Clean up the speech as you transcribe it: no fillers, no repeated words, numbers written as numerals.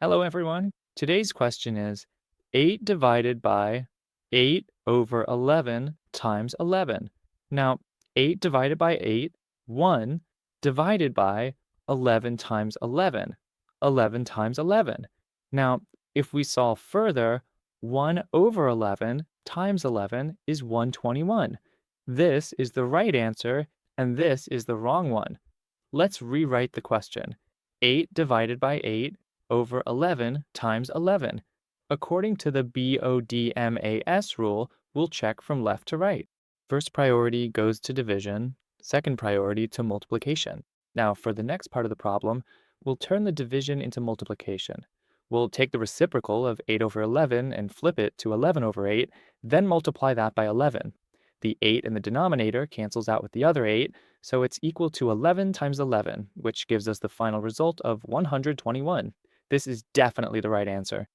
Hello, everyone. Today's question is 8 divided by 8 over 11 times 11. Now, 8 divided by 8, 1 divided by 11 times 11, 11 times 11. Now, if we solve further, 1 over 11 times 11 is 121. This is the right answer, and this is the wrong one. Let's rewrite the question. 8 divided by 8 over 11 times 11. According to the BODMAS rule, we'll check from left to right. First priority goes to division, second priority to multiplication. Now, for the next part of the problem, we'll turn the division into multiplication. We'll take the reciprocal of 8 over 11 and flip it to 11 over 8, then multiply that by 11. The 8 in the denominator cancels out with the other 8, so it's equal to 11 times 11, which gives us the final result of 121. This is definitely the right answer.